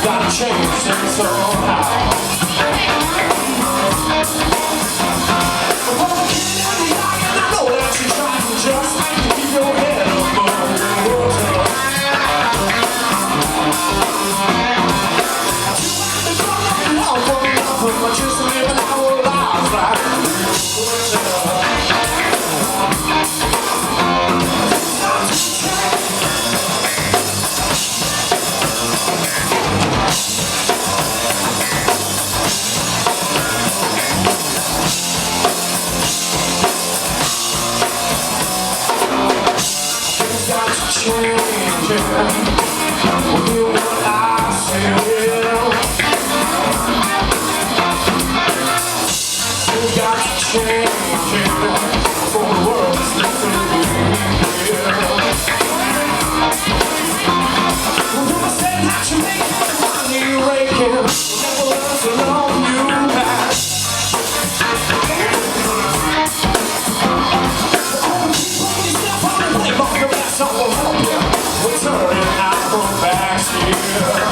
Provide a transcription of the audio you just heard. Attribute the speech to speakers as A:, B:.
A: Gotta change things somehow. Well, I know that you're trying just to keep your head above water. You want to go love, but just living our lives like changing. Will you what I say? You got to change for the world is listening. When I say that you make money raking, never learn to love you back. Step on the play, but the best song will help you. We're turning out from back here.